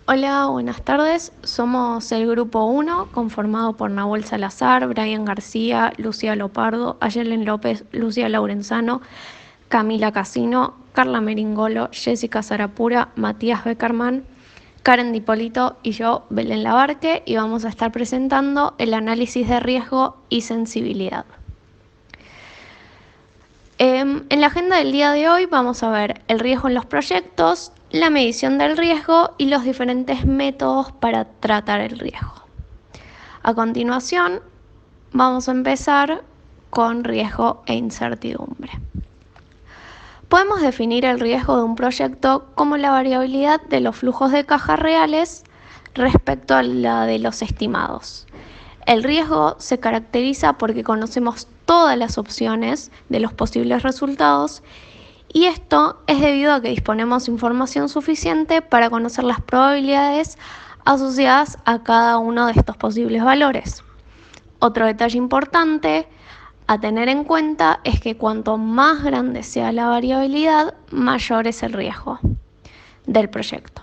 Hola, buenas tardes. Somos el grupo 1, conformado por Nahuel Salazar, Brian García, Lucía Lopardo, Ayelen López, Lucía Laurenzano, Camila Casino, Carla Meringolo, Jessica Sarapura, Matías Beckerman, Karen Dipolito y yo, Belén Labarque, y vamos a estar presentando el análisis de riesgo y sensibilidad. En la agenda del día de hoy vamos a ver el riesgo en los proyectos, la medición del riesgo y los diferentes métodos para tratar el riesgo. A continuación, vamos a empezar con riesgo e incertidumbre. Podemos definir el riesgo de un proyecto como la variabilidad de los flujos de caja reales respecto a la de los estimados. El riesgo se caracteriza porque conocemos todas las opciones de los posibles resultados y esto es debido a que disponemos de información suficiente para conocer las probabilidades asociadas a cada uno de estos posibles valores. Otro detalle importante a tener en cuenta es que cuanto más grande sea la variabilidad, mayor es el riesgo del proyecto.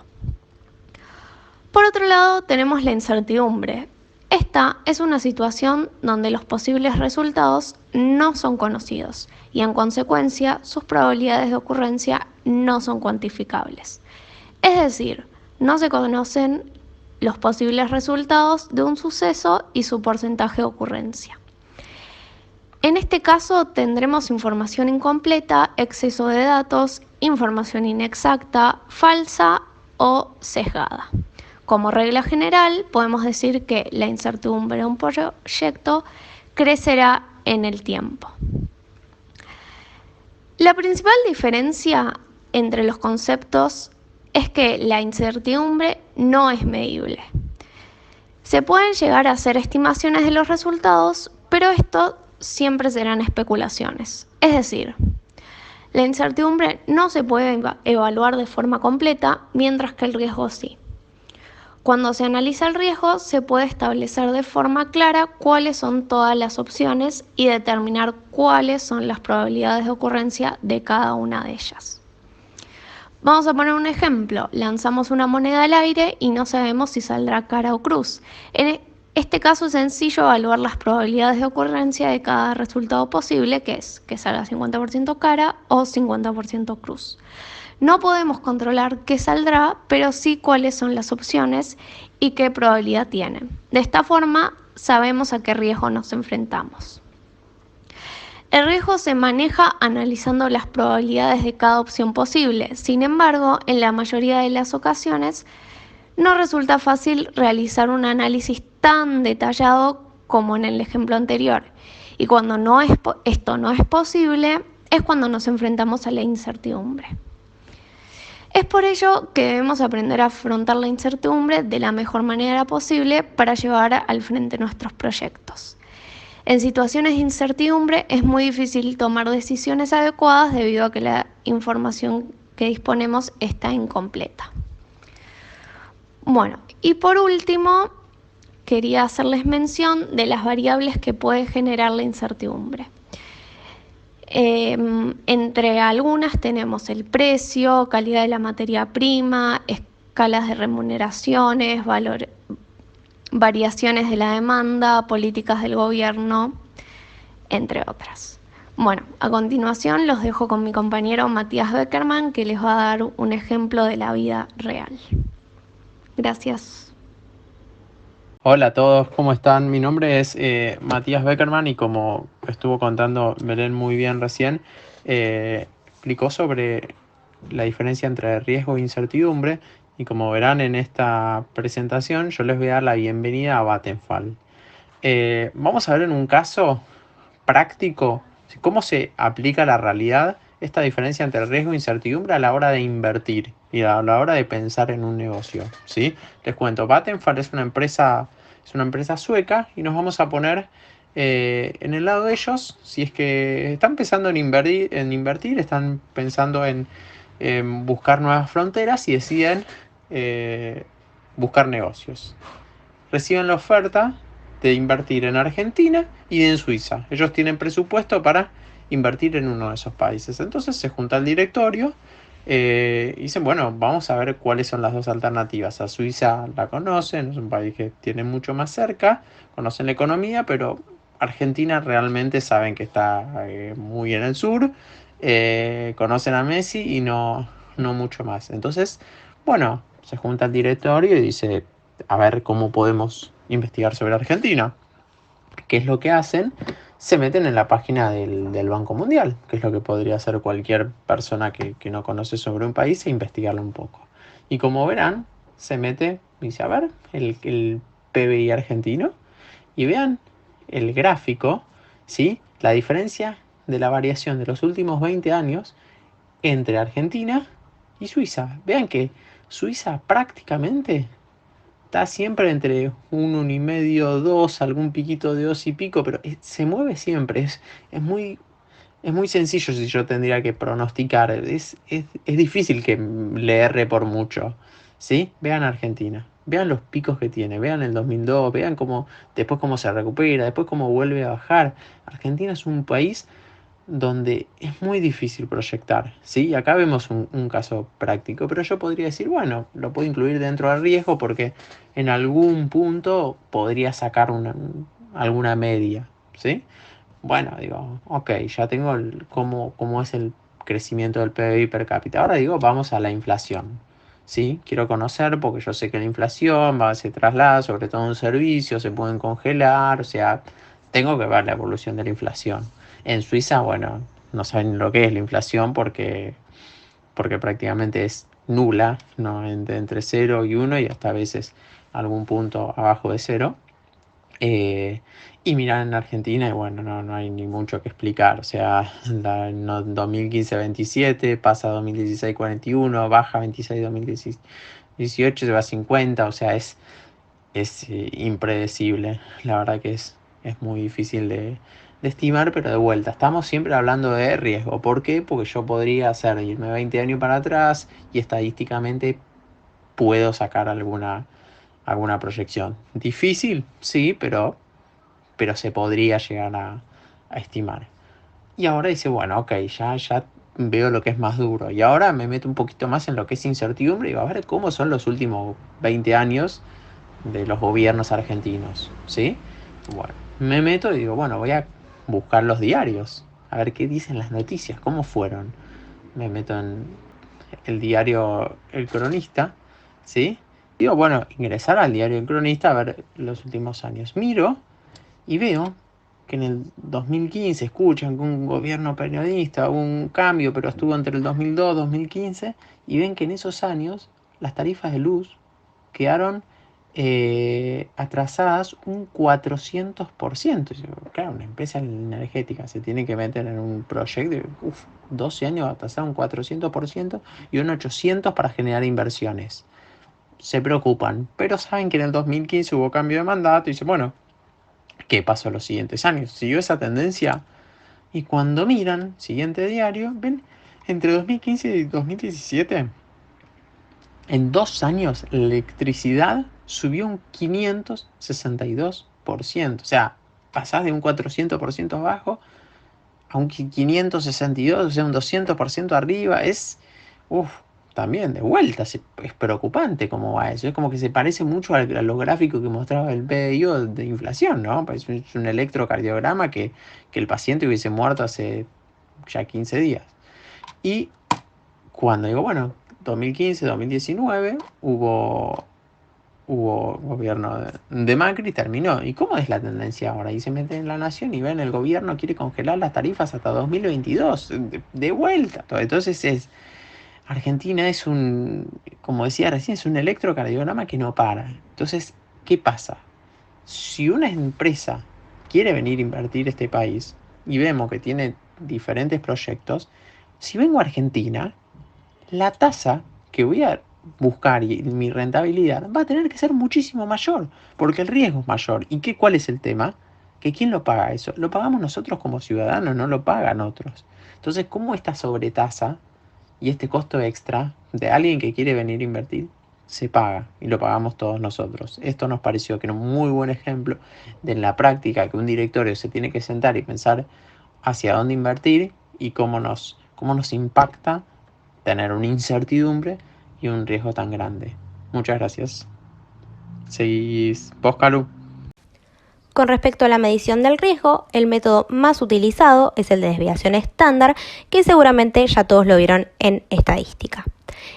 Por otro lado, tenemos la incertidumbre. Esta es una situación donde los posibles resultados no son conocidos y en consecuencia sus probabilidades de ocurrencia no son cuantificables. Es decir, no se conocen los posibles resultados de un suceso y su porcentaje de ocurrencia. En este caso tendremos información incompleta, exceso de datos, información inexacta, falsa o sesgada. Como regla general, podemos decir que la incertidumbre de un proyecto crecerá en el tiempo. La principal diferencia entre los conceptos es que la incertidumbre no es medible. Se pueden llegar a hacer estimaciones de los resultados, pero esto siempre serán especulaciones. Es decir, la incertidumbre no se puede evaluar de forma completa, mientras que el riesgo sí. Cuando se analiza el riesgo, se puede establecer de forma clara cuáles son todas las opciones y determinar cuáles son las probabilidades de ocurrencia de cada una de ellas. Vamos a poner un ejemplo. Lanzamos una moneda al aire y no sabemos si saldrá cara o cruz. En este caso es sencillo evaluar las probabilidades de ocurrencia de cada resultado posible, que es que salga 50% cara o 50% cruz. No podemos controlar qué saldrá, pero sí cuáles son las opciones y qué probabilidad tienen. De esta forma, sabemos a qué riesgo nos enfrentamos. El riesgo se maneja analizando las probabilidades de cada opción posible. Sin embargo, en la mayoría de las ocasiones, no resulta fácil realizar un análisis tan detallado como en el ejemplo anterior. Y cuando esto no es posible, es cuando nos enfrentamos a la incertidumbre. Es por ello que debemos aprender a afrontar la incertidumbre de la mejor manera posible para llevar al frente nuestros proyectos. En situaciones de incertidumbre es muy difícil tomar decisiones adecuadas debido a que la información que disponemos está incompleta. Bueno, y por último, quería hacerles mención de las variables que puede generar la incertidumbre. Entre algunas tenemos el precio, calidad de la materia prima, escalas de remuneraciones, variaciones de la demanda, políticas del gobierno, entre otras. Bueno, a continuación los dejo con mi compañero Matías Beckerman, que les va a dar un ejemplo de la vida real. Gracias. Hola a todos, ¿cómo están? Mi nombre es Matías Beckerman y como estuvo contando Belén muy bien recién, explicó sobre la diferencia entre riesgo e incertidumbre y como verán en esta presentación yo les voy a dar la bienvenida a Vattenfall. Vamos a ver en un caso práctico cómo se aplica a la realidad esta diferencia entre riesgo e incertidumbre a la hora de invertir y a la hora de pensar en un negocio, ¿sí? Les cuento, Vattenfall es una empresa sueca y nos vamos a poner en el lado de ellos. Si es que están pensando en invertir, están pensando en buscar nuevas fronteras y deciden buscar negocios. Reciben la oferta de invertir en Argentina y en Suiza. Ellos tienen presupuesto para invertir en uno de esos países. Entonces se junta el directorio Dicen, bueno, vamos a ver cuáles son las dos alternativas. A Suiza la conocen, es un país que tiene mucho más cerca, conocen la economía, pero Argentina realmente saben que está muy en el sur, conocen a Messi y no mucho más. Entonces, bueno, se junta el directorio y dice, a ver cómo podemos investigar sobre Argentina. ¿Qué es lo que hacen? Se meten en la página del Banco Mundial, que es lo que podría hacer cualquier persona que no conoce sobre un país e investigarlo un poco. Y como verán, se mete, dice, a ver, el PBI argentino y vean el gráfico, ¿sí? La diferencia de la variación de los últimos 20 años entre Argentina y Suiza. Vean que Suiza prácticamente está siempre entre un 1,5, 2, algún piquito de 2 y pico, pero se mueve siempre. Es muy sencillo si yo tendría que pronosticar. Es difícil que le erre por mucho. ¿Sí? Vean Argentina. Vean los picos que tiene. Vean el 2002. Vean después cómo se recupera. Después cómo vuelve a bajar. Argentina es un país donde es muy difícil proyectar, ¿sí? Acá vemos un caso práctico, pero yo podría decir, bueno, lo puedo incluir dentro del riesgo porque en algún punto podría sacar alguna media, ¿sí? Bueno, digo, ok, ya tengo cómo es el crecimiento del PBI per cápita. Ahora digo, vamos a la inflación, ¿sí? Quiero conocer porque yo sé que la inflación se traslada, sobre todo en servicios, se pueden congelar, o sea, tengo que ver la evolución de la inflación. En Suiza, bueno, no saben lo que es la inflación porque prácticamente es nula, ¿no? Entre 0 y 1 y hasta a veces algún punto abajo de 0. Eh, y mirar en Argentina, y bueno, no hay ni mucho que explicar. O sea, no, 2015 27, pasa 2016 41, baja 26 2018, se va a 50. O sea, es impredecible. La verdad que es muy difícil de estimar, pero de vuelta, estamos siempre hablando de riesgo. ¿Por qué? Porque yo podría irme 20 años para atrás y estadísticamente puedo sacar alguna proyección. Difícil, sí, pero se podría llegar a estimar. Y ahora dice, bueno, ok, ya veo lo que es más duro. Y ahora me meto un poquito más en lo que es incertidumbre y va a ver cómo son los últimos 20 años de los gobiernos argentinos, ¿sí? Bueno, me meto y digo, bueno, voy a buscar los diarios, a ver qué dicen las noticias, cómo fueron. Me meto en el diario El Cronista, ¿sí? Digo, bueno, ingresar al diario El Cronista a ver los últimos años. Miro y veo que en el 2015 escuchan que un gobierno periodista hubo un cambio, pero estuvo entre el 2002 y 2015, y ven que en esos años las tarifas de luz quedaron atrasadas un 400%. Claro, una empresa energética se tiene que meter en un proyecto de 12 años atrasar un 400% y un 800% para generar inversiones. Se preocupan, pero saben que en el 2015 hubo cambio de mandato y dicen, bueno, ¿qué pasó los siguientes años? ¿Siguió esa tendencia? Y cuando miran, siguiente diario, ven, entre 2015 y 2017, en 2 años la electricidad subió un 562%. O sea, pasás de un 400% abajo a un 562, o sea, un 200% arriba. Uff, también de vuelta, es preocupante cómo va eso. Es como que se parece mucho a los gráficos que mostraba el PBI de inflación, ¿no? Es un electrocardiograma que el paciente hubiese muerto hace ya 15 días. Y cuando digo, bueno, 2015, 2019, hubo gobierno de Macri, terminó. ¿Y cómo es la tendencia ahora? Y se meten en La Nación y ven, el gobierno quiere congelar las tarifas hasta 2022, de vuelta. Entonces Argentina como decía recién, es un electrocardiograma que no para. Entonces, ¿qué pasa? Si una empresa quiere venir a invertir este país y vemos que tiene diferentes proyectos, si vengo a Argentina, la tasa que voy a buscar y mi rentabilidad va a tener que ser muchísimo mayor, porque el riesgo es mayor. ¿Y cuál es el tema? Que ¿quién lo paga eso? Lo pagamos nosotros como ciudadanos, no lo pagan otros. Entonces, ¿cómo esta sobretasa y este costo extra de alguien que quiere venir a invertir se paga y lo pagamos todos nosotros? Esto nos pareció que era un muy buen ejemplo de en la práctica que un directorio se tiene que sentar y pensar hacia dónde invertir y cómo nos impacta tener una incertidumbre y un riesgo tan grande. Muchas gracias. Seguís vos, Calu. Con respecto a la medición del riesgo, el método más utilizado es el de desviación estándar, que seguramente ya todos lo vieron en estadística.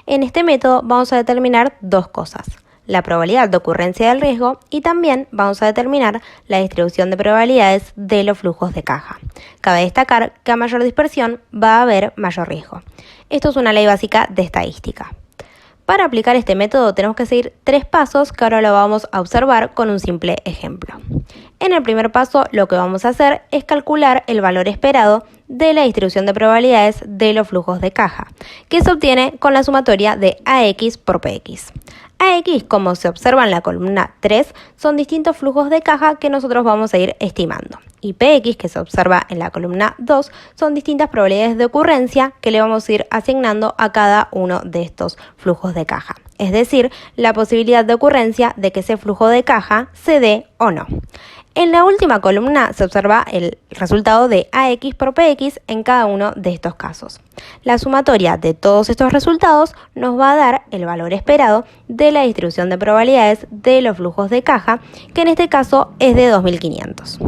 En este método vamos a determinar dos cosas: la probabilidad de ocurrencia del riesgo y también vamos a determinar la distribución de probabilidades de los flujos de caja. Cabe destacar que a mayor dispersión va a haber mayor riesgo. Esto es una ley básica de estadística. Para aplicar este método tenemos que seguir 3 pasos que ahora lo vamos a observar con un simple ejemplo. En el primer paso lo que vamos a hacer es calcular el valor esperado de la distribución de probabilidades de los flujos de caja, que se obtiene con la sumatoria de AX por PX. AX, como se observa en la columna 3, son distintos flujos de caja que nosotros vamos a ir estimando. Y PX, que se observa en la columna 2, son distintas probabilidades de ocurrencia que le vamos a ir asignando a cada uno de estos flujos de caja. Es decir, la posibilidad de ocurrencia de que ese flujo de caja se dé o no. En la última columna se observa el resultado de AX por PX en cada uno de estos casos. La sumatoria de todos estos resultados nos va a dar el valor esperado de la distribución de probabilidades de los flujos de caja, que en este caso es de 2500.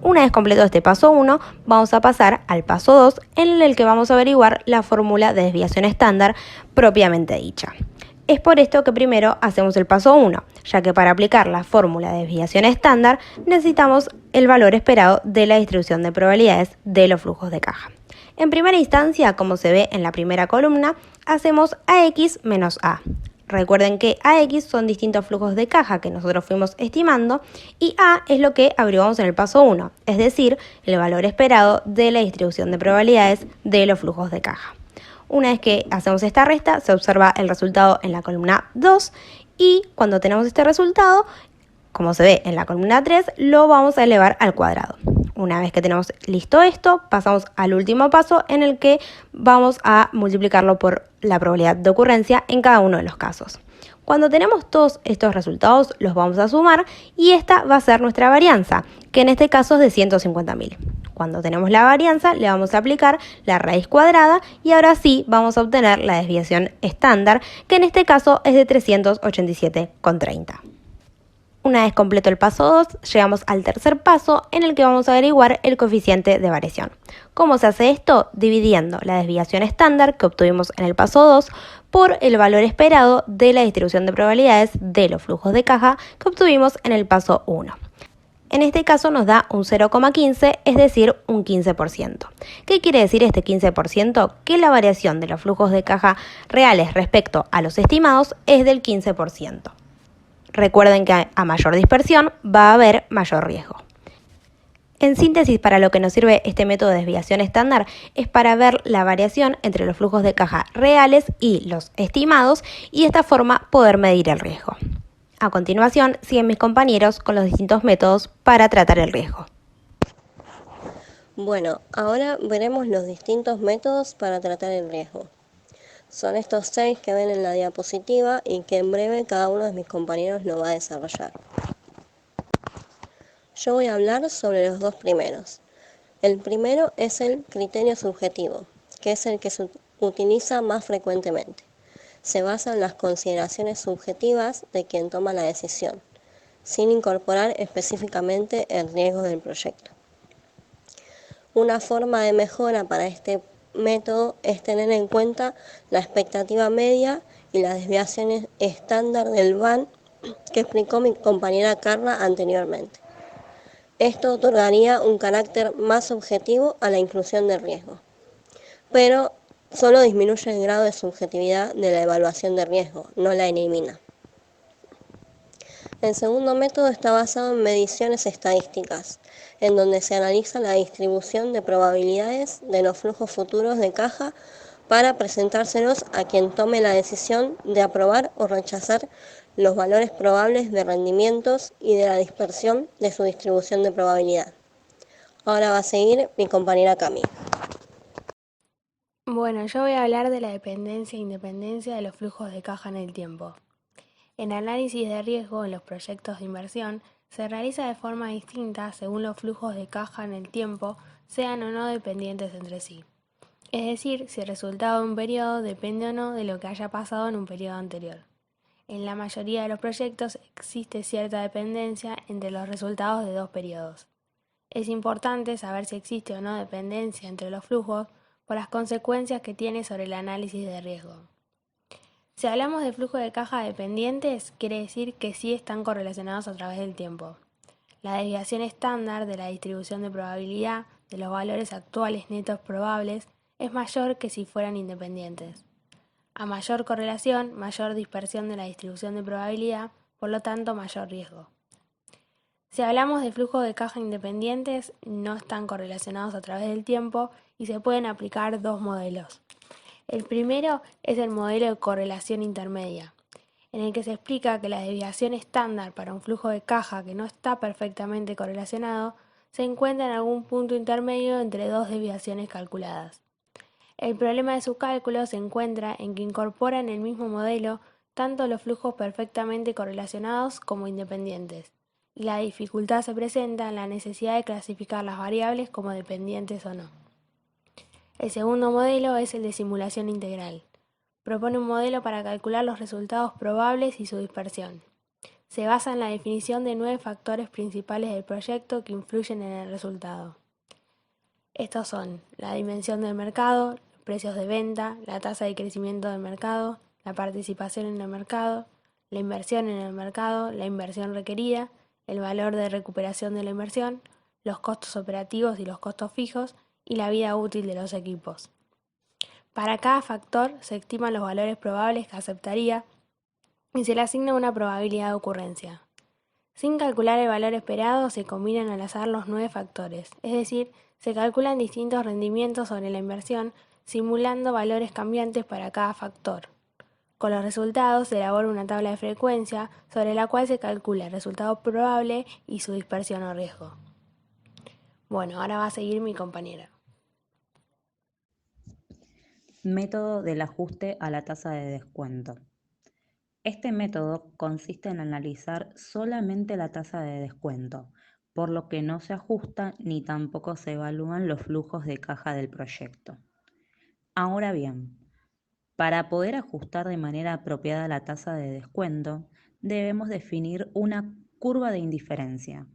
Una vez completo este paso 1, vamos a pasar al paso 2, en el que vamos a averiguar la fórmula de desviación estándar propiamente dicha. Es por esto que primero hacemos el paso 1, ya que para aplicar la fórmula de desviación estándar necesitamos el valor esperado de la distribución de probabilidades de los flujos de caja. En primera instancia, como se ve en la primera columna, hacemos AX menos A. Recuerden que AX son distintos flujos de caja que nosotros fuimos estimando y A es lo que averiguamos en el paso 1, es decir, el valor esperado de la distribución de probabilidades de los flujos de caja. Una vez que hacemos esta resta, se observa el resultado en la columna 2 y cuando tenemos este resultado, como se ve en la columna 3, lo vamos a elevar al cuadrado. Una vez que tenemos listo esto, pasamos al último paso en el que vamos a multiplicarlo por la probabilidad de ocurrencia en cada uno de los casos. Cuando tenemos todos estos resultados, los vamos a sumar y esta va a ser nuestra varianza, que en este caso es de 150.000. Cuando tenemos la varianza, le vamos a aplicar la raíz cuadrada y ahora sí vamos a obtener la desviación estándar, que en este caso es de 387,30. Una vez completo el paso 2, llegamos al tercer paso en el que vamos a averiguar el coeficiente de variación. ¿Cómo se hace esto? Dividiendo la desviación estándar que obtuvimos en el paso 2 por el valor esperado de la distribución de probabilidades de los flujos de caja que obtuvimos en el paso 1. En este caso nos da un 0,15, es decir, un 15%. ¿Qué quiere decir este 15%? Que la variación de los flujos de caja reales respecto a los estimados es del 15%. Recuerden que a mayor dispersión va a haber mayor riesgo. En síntesis, para lo que nos sirve este método de desviación estándar es para ver la variación entre los flujos de caja reales y los estimados y de esta forma poder medir el riesgo. A continuación, siguen mis compañeros con los distintos métodos para tratar el riesgo. Bueno, ahora veremos los distintos métodos para tratar el riesgo. Son estos 6 que ven en la diapositiva y que en breve cada uno de mis compañeros lo va a desarrollar. Yo voy a hablar sobre los dos primeros. El primero es el criterio subjetivo, que es el que se utiliza más frecuentemente. Se basa en las consideraciones subjetivas de quien toma la decisión, sin incorporar específicamente el riesgo del proyecto. Una forma de mejora para este método es tener en cuenta la expectativa media y las desviaciones estándar del VAN que explicó mi compañera Carla anteriormente. Esto otorgaría un carácter más objetivo a la inclusión del riesgo, pero solo disminuye el grado de subjetividad de la evaluación de riesgo, no la elimina. El segundo método está basado en mediciones estadísticas, en donde se analiza la distribución de probabilidades de los flujos futuros de caja para presentárselos a quien tome la decisión de aprobar o rechazar los valores probables de rendimientos y de la dispersión de su distribución de probabilidad. Ahora va a seguir mi compañera Cami. Bueno, yo voy a hablar de la dependencia e independencia de los flujos de caja en el tiempo. El análisis de riesgo en los proyectos de inversión se realiza de forma distinta según los flujos de caja en el tiempo sean o no dependientes entre sí. Es decir, si el resultado de un periodo depende o no de lo que haya pasado en un periodo anterior. En la mayoría de los proyectos existe cierta dependencia entre los resultados de dos periodos. Es importante saber si existe o no dependencia entre los flujos por las consecuencias que tiene sobre el análisis de riesgo. Si hablamos de flujo de caja dependientes, quiere decir que sí están correlacionados a través del tiempo. La desviación estándar de la distribución de probabilidad de los valores actuales netos probables es mayor que si fueran independientes. A mayor correlación, mayor dispersión de la distribución de probabilidad, por lo tanto mayor riesgo. Si hablamos de flujos de caja independientes, no están correlacionados a través del tiempo y se pueden aplicar dos modelos. El primero es el modelo de correlación intermedia, en el que se explica que la desviación estándar para un flujo de caja que no está perfectamente correlacionado se encuentra en algún punto intermedio entre dos desviaciones calculadas. El problema de su cálculo se encuentra en que incorpora en el mismo modelo tanto los flujos perfectamente correlacionados como independientes, y la dificultad se presenta en la necesidad de clasificar las variables como dependientes o no. El segundo modelo es el de simulación integral. Propone un modelo para calcular los resultados probables y su dispersión. Se basa en la definición de 9 factores principales del proyecto que influyen en el resultado. Estos son la dimensión del mercado, los precios de venta, la tasa de crecimiento del mercado, la participación en el mercado, la inversión en el mercado, la inversión requerida, el valor de recuperación de la inversión, los costos operativos y los costos fijos y la vida útil de los equipos. Para cada factor se estiman los valores probables que aceptaría y se le asigna una probabilidad de ocurrencia. Sin calcular el valor esperado, se combinan al azar los 9 factores, es decir, se calculan distintos rendimientos sobre la inversión, simulando valores cambiantes para cada factor. Con los resultados se elabora una tabla de frecuencia sobre la cual se calcula el resultado probable y su dispersión o riesgo. Bueno, ahora va a seguir mi compañera. Método del ajuste a la tasa de descuento. Este método consiste en analizar solamente la tasa de descuento, por lo que no se ajusta ni tampoco se evalúan los flujos de caja del proyecto. Ahora bien, para poder ajustar de manera apropiada la tasa de descuento, debemos definir una curva de indiferencia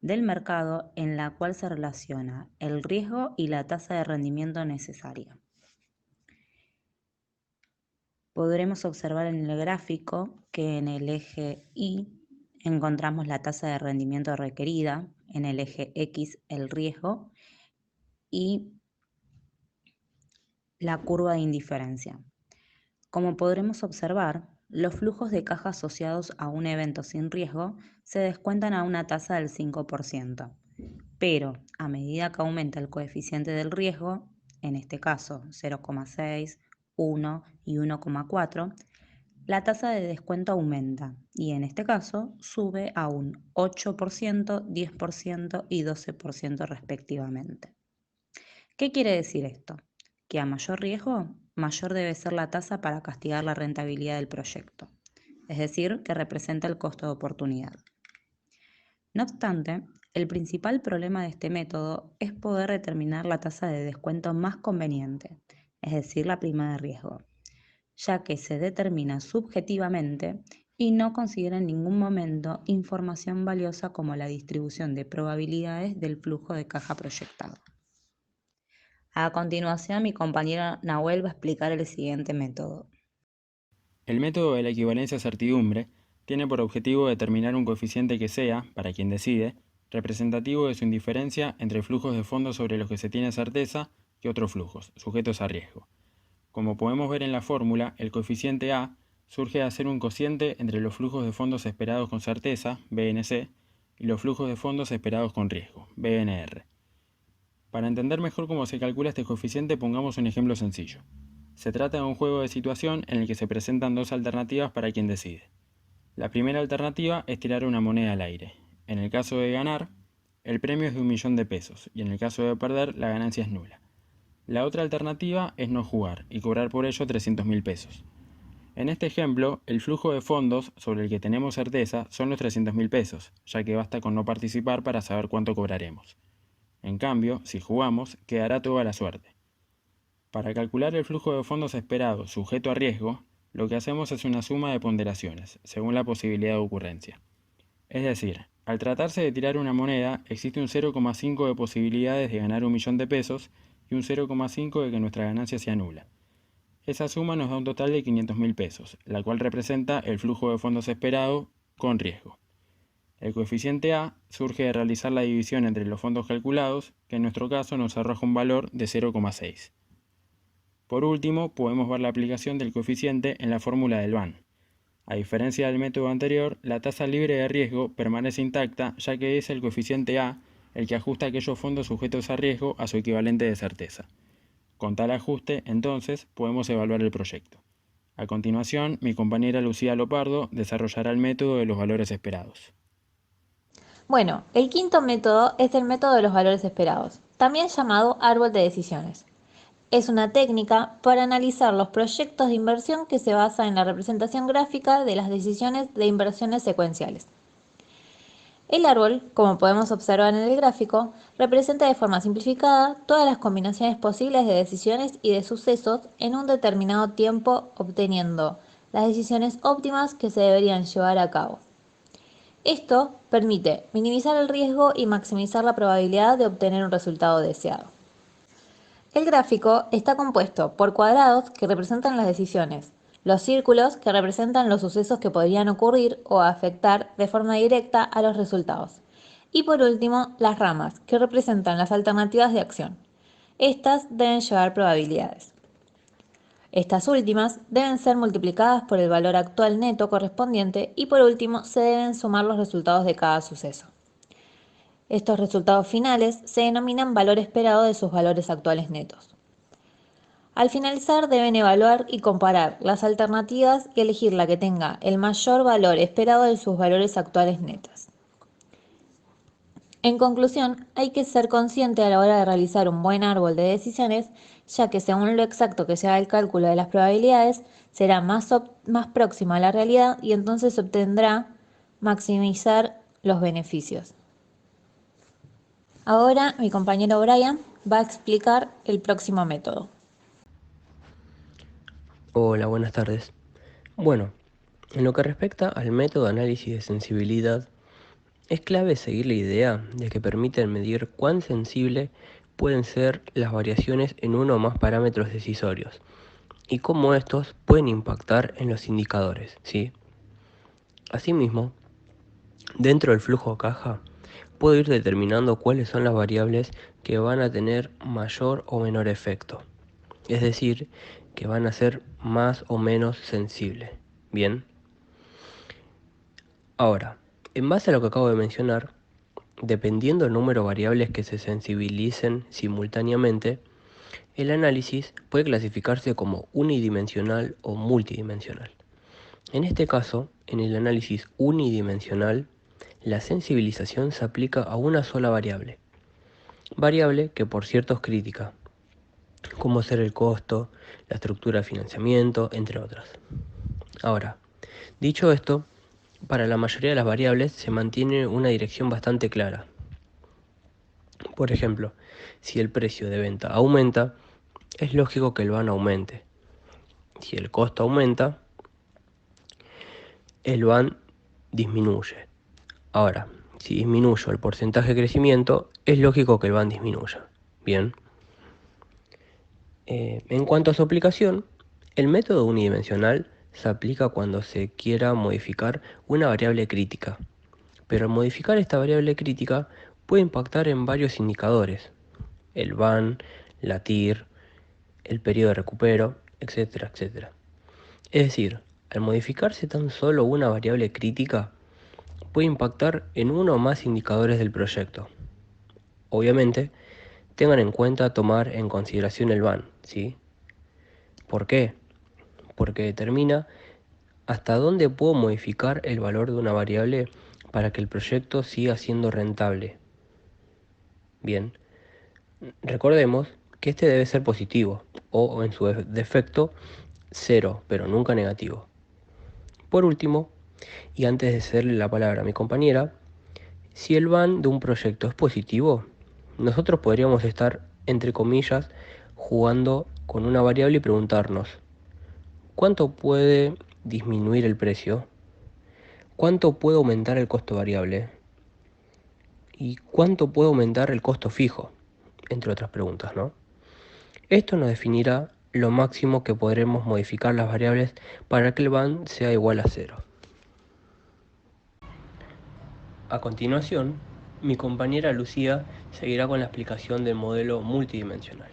del mercado en la cual se relaciona el riesgo y la tasa de rendimiento necesaria. Podremos observar en el gráfico que en el eje Y encontramos la tasa de rendimiento requerida, en el eje X el riesgo y la curva de indiferencia. Como podremos observar, los flujos de caja asociados a un evento sin riesgo se descuentan a una tasa del 5%, pero a medida que aumenta el coeficiente del riesgo, en este caso 0,6, 1 y 1,4, la tasa de descuento aumenta y en este caso sube a un 8%, 10% y 12% respectivamente. ¿Qué quiere decir esto? Que a mayor riesgo, mayor debe ser la tasa para castigar la rentabilidad del proyecto, es decir, que representa el costo de oportunidad. No obstante, el principal problema de este método es poder determinar la tasa de descuento más conveniente, es decir, la prima de riesgo, ya que se determina subjetivamente y no considera en ningún momento información valiosa como la distribución de probabilidades del flujo de caja proyectado. A continuación, mi compañero Nahuel va a explicar el siguiente método. El método de la equivalencia certidumbre tiene por objetivo determinar un coeficiente que sea, para quien decide, representativo de su indiferencia entre flujos de fondos sobre los que se tiene certeza y otros flujos, sujetos a riesgo. Como podemos ver en la fórmula, el coeficiente A surge de ser un cociente entre los flujos de fondos esperados con certeza, BNC, y los flujos de fondos esperados con riesgo, BNR. Para entender mejor cómo se calcula este coeficiente, pongamos un ejemplo sencillo. Se trata de un juego de situación en el que se presentan dos alternativas para quien decide. La primera alternativa es tirar una moneda al aire. En el caso de ganar, el premio es de 1.000.000 de pesos y en el caso de perder, la ganancia es nula. La otra alternativa es no jugar y cobrar por ello 300.000 pesos. En este ejemplo, el flujo de fondos sobre el que tenemos certeza son los 300.000 pesos, ya que basta con no participar para saber cuánto cobraremos. En cambio, si jugamos, quedará toda la suerte. Para calcular el flujo de fondos esperado sujeto a riesgo, lo que hacemos es una suma de ponderaciones, según la posibilidad de ocurrencia. Es decir, al tratarse de tirar una moneda, existe un 0,5 de posibilidades de ganar 1.000.000 de pesos y un 0,5 de que nuestra ganancia sea nula. Esa suma nos da un total de 500.000 pesos, la cual representa el flujo de fondos esperado con riesgo. El coeficiente A surge de realizar la división entre los fondos calculados, que en nuestro caso nos arroja un valor de 0,6. Por último, podemos ver la aplicación del coeficiente en la fórmula del BAN. A diferencia del método anterior, la tasa libre de riesgo permanece intacta, ya que es el coeficiente A el que ajusta aquellos fondos sujetos a riesgo a su equivalente de certeza. Con tal ajuste, entonces, podemos evaluar el proyecto. A continuación, mi compañera Lucía Lopardo desarrollará el método de los valores esperados. Bueno, el quinto método es el método de los valores esperados, también llamado árbol de decisiones. Es una técnica para analizar los proyectos de inversión que se basa en la representación gráfica de las decisiones de inversiones secuenciales. El árbol, como podemos observar en el gráfico, representa de forma simplificada todas las combinaciones posibles de decisiones y de sucesos en un determinado tiempo, obteniendo las decisiones óptimas que se deberían llevar a cabo. Esto permite minimizar el riesgo y maximizar la probabilidad de obtener un resultado deseado. El gráfico está compuesto por cuadrados que representan las decisiones, los círculos que representan los sucesos que podrían ocurrir o afectar de forma directa a los resultados, y por último las ramas que representan las alternativas de acción. Estas deben llevar probabilidades. Estas últimas deben ser multiplicadas por el valor actual neto correspondiente y por último se deben sumar los resultados de cada suceso. Estos resultados finales se denominan valor esperado de sus valores actuales netos. Al finalizar deben evaluar y comparar las alternativas y elegir la que tenga el mayor valor esperado de sus valores actuales netos. En conclusión, hay que ser consciente a la hora de realizar un buen árbol de decisiones, ya que según lo exacto que sea el cálculo de las probabilidades, será más próximo a la realidad y entonces se obtendrá maximizar los beneficios. Ahora mi compañero Brian va a explicar el próximo método. Hola, buenas tardes. Bueno, en lo que respecta al método de análisis de sensibilidad, es clave seguir la idea de que permiten medir cuán sensible pueden ser las variaciones en uno o más parámetros decisorios y cómo estos pueden impactar en los indicadores, ¿sí? Asimismo, dentro del flujo caja, puedo ir determinando cuáles son las variables que van a tener mayor o menor efecto, es decir, que van a ser más o menos sensibles. Bien. Ahora, en base a lo que acabo de mencionar, dependiendo del número de variables que se sensibilicen simultáneamente, el análisis puede clasificarse como unidimensional o multidimensional. En este caso, en el análisis unidimensional, la sensibilización se aplica a una sola variable que por cierto es crítica, como ser el costo, la estructura de financiamiento, entre otras. Ahora, dicho esto, para la mayoría de las variables se mantiene una dirección bastante clara. Por ejemplo, si el precio de venta aumenta, es lógico que el VAN aumente. Si el costo aumenta, el VAN disminuye. Ahora, si disminuyo el porcentaje de crecimiento, es lógico que el VAN disminuya. Bien. En cuanto a su aplicación, el método unidimensional se aplica cuando se quiera modificar una variable crítica, pero al modificar esta variable crítica puede impactar en varios indicadores, el VAN, la TIR, el periodo de recupero, etcétera, etcétera. Es decir, al modificarse tan solo una variable crítica, puede impactar en uno o más indicadores del proyecto. Obviamente, tengan en cuenta tomar en consideración el VAN, ¿sí? ¿Por qué? Porque determina hasta dónde puedo modificar el valor de una variable para que el proyecto siga siendo rentable. Bien, recordemos que este debe ser positivo o en su defecto 0, pero nunca negativo. Por último, y antes de cederle la palabra a mi compañera, si el VAN de un proyecto es positivo, nosotros podríamos estar, entre comillas, jugando con una variable y preguntarnos: ¿cuánto puede disminuir el precio? ¿Cuánto puede aumentar el costo variable? ¿Y cuánto puede aumentar el costo fijo? Entre otras preguntas, ¿no? Esto nos definirá lo máximo que podremos modificar las variables para que el van sea igual a 0. A continuación, mi compañera Lucía seguirá con la explicación del modelo multidimensional.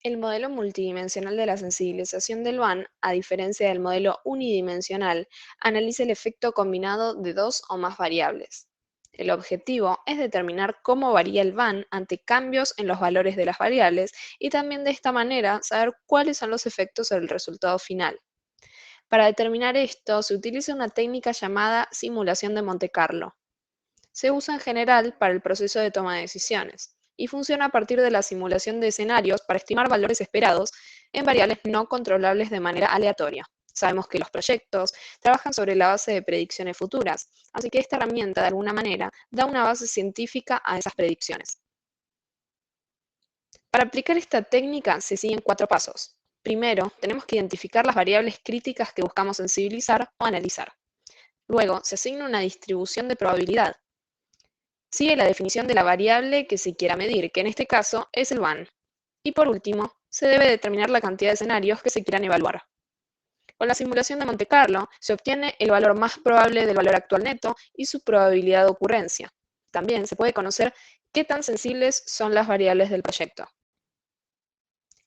El modelo multidimensional de la sensibilización del van, a diferencia del modelo unidimensional, analiza el efecto combinado de dos o más variables. El objetivo es determinar cómo varía el van ante cambios en los valores de las variables y también de esta manera saber cuáles son los efectos sobre el resultado final. Para determinar esto, se utiliza una técnica llamada simulación de Monte Carlo. Se usa en general para el proceso de toma de decisiones y funciona a partir de la simulación de escenarios para estimar valores esperados en variables no controlables de manera aleatoria. Sabemos que los proyectos trabajan sobre la base de predicciones futuras, así que esta herramienta de alguna manera da una base científica a esas predicciones. Para aplicar esta técnica se siguen 4 pasos. Primero, tenemos que identificar las variables críticas que buscamos sensibilizar o analizar. Luego, se asigna una distribución de probabilidad. Sigue la definición de la variable que se quiera medir, que en este caso es el van. Y por último, se debe determinar la cantidad de escenarios que se quieran evaluar. Con la simulación de Monte Carlo se obtiene el valor más probable del valor actual neto y su probabilidad de ocurrencia. También se puede conocer qué tan sensibles son las variables del proyecto.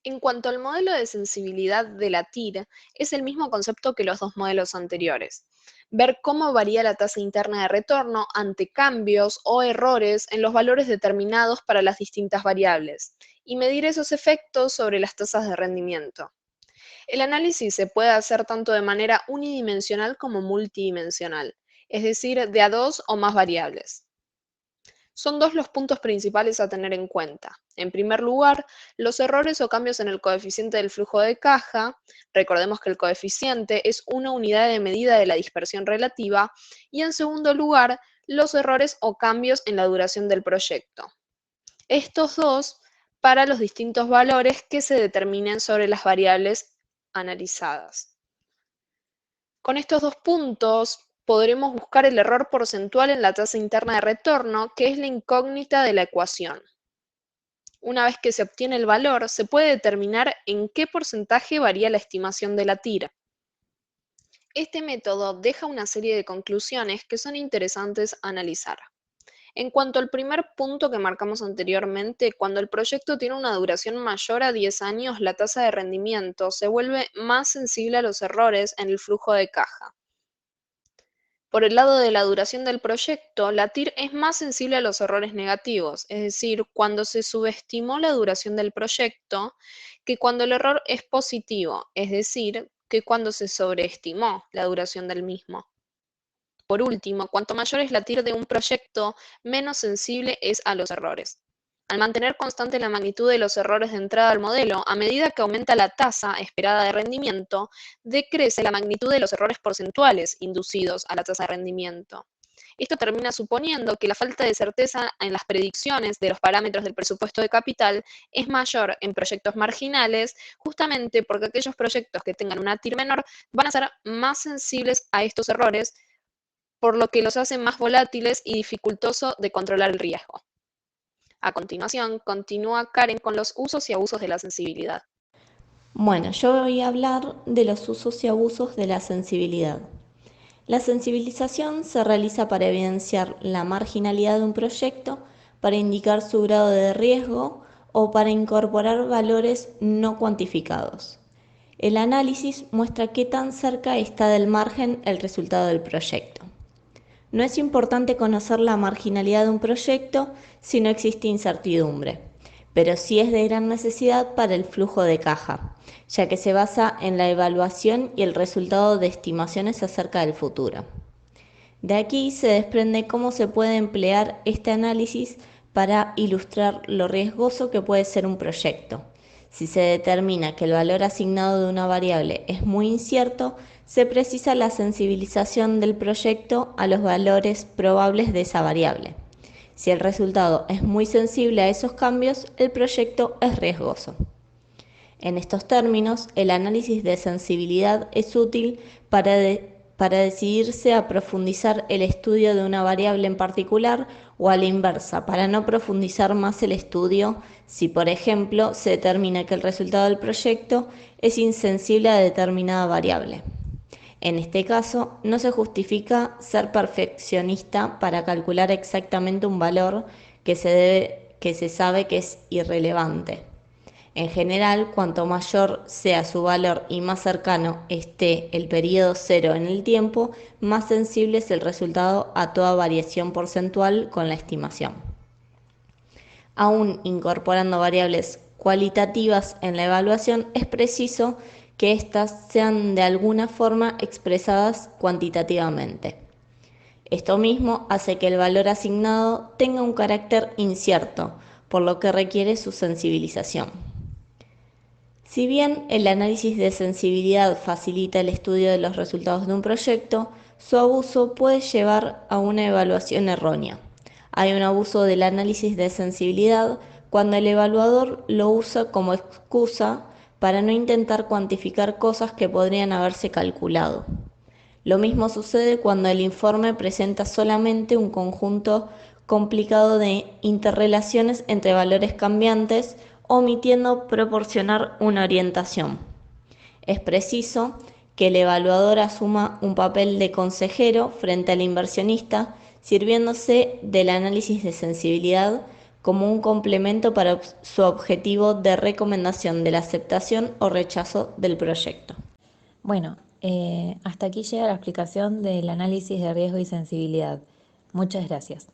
En cuanto al modelo de sensibilidad de la TIR, es el mismo concepto que los dos modelos anteriores. Ver cómo varía la tasa interna de retorno ante cambios o errores en los valores determinados para las distintas variables y medir esos efectos sobre las tasas de rendimiento. El análisis se puede hacer tanto de manera unidimensional como multidimensional, es decir, de a dos o más variables. Son dos los puntos principales a tener en cuenta. En primer lugar, los errores o cambios en el coeficiente del flujo de caja. Recordemos que el coeficiente es una unidad de medida de la dispersión relativa. Y en segundo lugar, los errores o cambios en la duración del proyecto. Estos dos para los distintos valores que se determinen sobre las variables analizadas. Con estos dos puntos podremos buscar el error porcentual en la tasa interna de retorno, que es la incógnita de la ecuación. Una vez que se obtiene el valor, se puede determinar en qué porcentaje varía la estimación de la TIR. Este método deja una serie de conclusiones que son interesantes analizar. En cuanto al primer punto que marcamos anteriormente, cuando el proyecto tiene una duración mayor a 10 años, la tasa de rendimiento se vuelve más sensible a los errores en el flujo de caja. Por el lado de la duración del proyecto, la TIR es más sensible a los errores negativos, es decir, cuando se subestimó la duración del proyecto, que cuando el error es positivo, es decir, que cuando se sobreestimó la duración del mismo. Por último, cuanto mayor es la TIR de un proyecto, menos sensible es a los errores. Al mantener constante la magnitud de los errores de entrada al modelo, a medida que aumenta la tasa esperada de rendimiento, decrece la magnitud de los errores porcentuales inducidos a la tasa de rendimiento. Esto termina suponiendo que la falta de certeza en las predicciones de los parámetros del presupuesto de capital es mayor en proyectos marginales, justamente porque aquellos proyectos que tengan una TIR menor van a ser más sensibles a estos errores, por lo que los hace más volátiles y dificultoso de controlar el riesgo. A continuación, continúa Karen con los usos y abusos de la sensibilidad. Bueno, yo voy a hablar de los usos y abusos de la sensibilidad. La sensibilización se realiza para evidenciar la marginalidad de un proyecto, para indicar su grado de riesgo o para incorporar valores no cuantificados. El análisis muestra qué tan cerca está del margen el resultado del proyecto. No es importante conocer la marginalidad de un proyecto si no existe incertidumbre, pero sí es de gran necesidad para el flujo de caja, ya que se basa en la evaluación y el resultado de estimaciones acerca del futuro. De aquí se desprende cómo se puede emplear este análisis para ilustrar lo riesgoso que puede ser un proyecto. Si se determina que el valor asignado de una variable es muy incierto, se precisa la sensibilización del proyecto a los valores probables de esa variable. Si el resultado es muy sensible a esos cambios, el proyecto es riesgoso. En estos términos, el análisis de sensibilidad es útil para decidirse a profundizar el estudio de una variable en particular o a la inversa, para no profundizar más el estudio si, por ejemplo, se determina que el resultado del proyecto es insensible a determinada variable. En este caso, no se justifica ser perfeccionista para calcular exactamente un valor que se sabe que es irrelevante. En general, cuanto mayor sea su valor y más cercano esté el periodo cero en el tiempo, más sensible es el resultado a toda variación porcentual con la estimación. Aún incorporando variables cualitativas en la evaluación, es preciso que éstas sean de alguna forma expresadas cuantitativamente. Esto mismo hace que el valor asignado tenga un carácter incierto, por lo que requiere su sensibilización. Si bien el análisis de sensibilidad facilita el estudio de los resultados de un proyecto, su abuso puede llevar a una evaluación errónea. Hay un abuso del análisis de sensibilidad cuando el evaluador lo usa como excusa para no intentar cuantificar cosas que podrían haberse calculado. Lo mismo sucede cuando el informe presenta solamente un conjunto complicado de interrelaciones entre valores cambiantes, omitiendo proporcionar una orientación. Es preciso que el evaluador asuma un papel de consejero frente al inversionista, sirviéndose del análisis de sensibilidad como un complemento para su objetivo de recomendación de la aceptación o rechazo del proyecto. Bueno, hasta aquí llega la explicación del análisis de riesgo y sensibilidad. Muchas gracias.